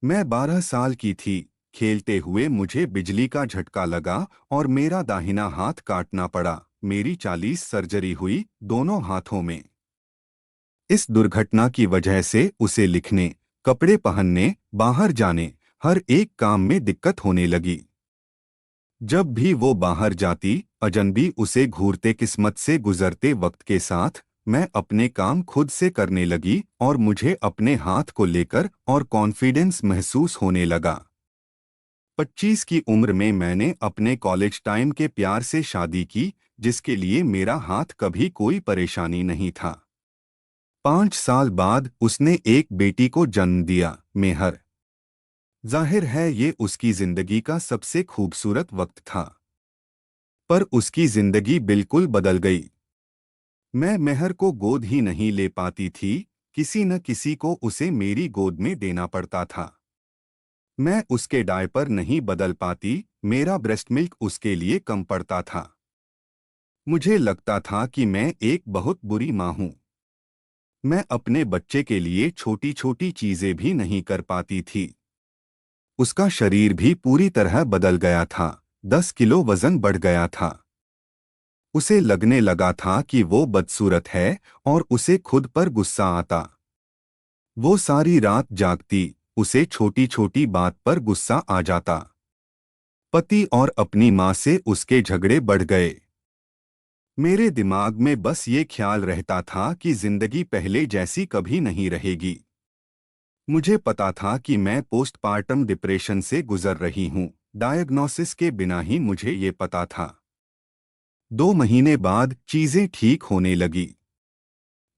मैं 12 साल की थी। खेलते हुए मुझे बिजली का झटका लगा और मेरा दाहिना हाथ काटना पड़ा। मेरी 40 सर्जरी हुई दोनों हाथों में। इस दुर्घटना की वजह से उसे लिखने, कपड़े पहनने, बाहर जाने, हर एक काम में दिक्कत होने लगी। जब भी वो बाहर जाती, अजनबी उसे घूरते। किस्मत से गुजरते वक्त के साथ मैं अपने काम खुद से करने लगी और मुझे अपने हाथ को लेकर और कॉन्फिडेंस महसूस होने लगा। 25 की उम्र में मैंने अपने कॉलेज टाइम के प्यार से शादी की, जिसके लिए मेरा हाथ कभी कोई परेशानी नहीं था। 5 साल बाद उसने एक बेटी को जन्म दिया, मेहर। जाहिर है ये उसकी जिंदगी का सबसे खूबसूरत वक्त था। पर उसकी जिंदगी बिल्कुल बदल गई। मैं मेहर को गोद ही नहीं ले पाती थी। किसी न किसी को उसे मेरी गोद में देना पड़ता था। मैं उसके डायपर नहीं बदल पाती। मेरा ब्रेस्ट मिल्क उसके लिए कम पड़ता था। मुझे लगता था कि मैं एक बहुत बुरी माँ हूँ। मैं अपने बच्चे के लिए छोटी छोटी चीजें भी नहीं कर पाती थी। उसका शरीर भी पूरी तरह बदल गया था। 10 किलो वजन बढ़ गया था। उसे लगने लगा था कि वो बदसूरत है और उसे खुद पर गुस्सा आता। वो सारी रात जागती। उसे छोटी छोटी बात पर गुस्सा आ जाता। पति और अपनी माँ से उसके झगड़े बढ़ गए। मेरे दिमाग में बस ये ख्याल रहता था कि जिंदगी पहले जैसी कभी नहीं रहेगी। मुझे पता था कि मैं पोस्टपार्टम डिप्रेशन से गुजर रही हूँ। डायग्नोसिस के बिना ही मुझे ये पता था। 2 महीने बाद चीजें ठीक होने लगी।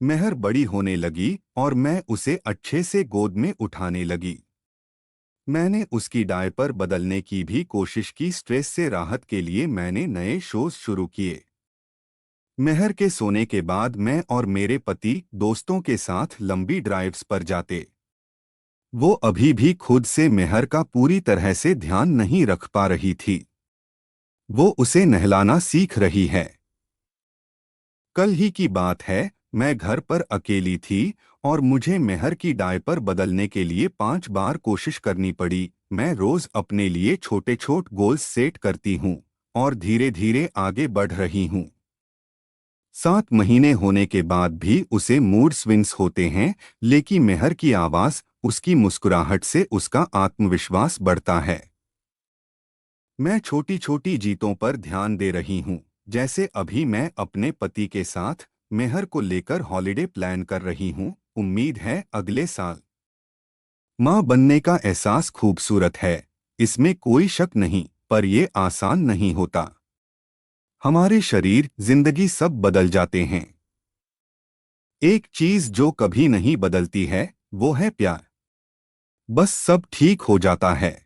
मेहर बड़ी होने लगी और मैं उसे अच्छे से गोद में उठाने लगी। मैंने उसकी डायपर बदलने की भी कोशिश की। स्ट्रेस से राहत के लिए मैंने नए शोज शुरू किए। मेहर के सोने के बाद मैं और मेरे पति दोस्तों के साथ लंबी ड्राइव्स पर जाते। वो अभी भी खुद से मेहर का पूरी तरह से ध्यान नहीं रख पा रही थी। वो उसे नहलाना सीख रही है। कल ही की बात है, मैं घर पर अकेली थी और मुझे मेहर की डायपर बदलने के लिए 5 बार कोशिश करनी पड़ी। मैं रोज अपने लिए छोटे छोटे गोल्स सेट करती हूँ और धीरे धीरे आगे बढ़ रही हूँ। 7 महीने होने के बाद भी उसे मूड स्विंग्स होते हैं, लेकिन मेहर की आवाज़, उसकी मुस्कुराहट से उसका आत्मविश्वास बढ़ता है। मैं छोटी छोटी जीतों पर ध्यान दे रही हूँ। जैसे अभी मैं अपने पति के साथ मेहर को लेकर हॉलिडे प्लान कर रही हूँ। उम्मीद है अगले साल। माँ बनने का एहसास खूबसूरत है, इसमें कोई शक नहीं, पर यह आसान नहीं होता। हमारे शरीर, जिंदगी सब बदल जाते हैं। एक चीज जो कभी नहीं बदलती है, वो है प्यार। बस सब ठीक हो जाता है।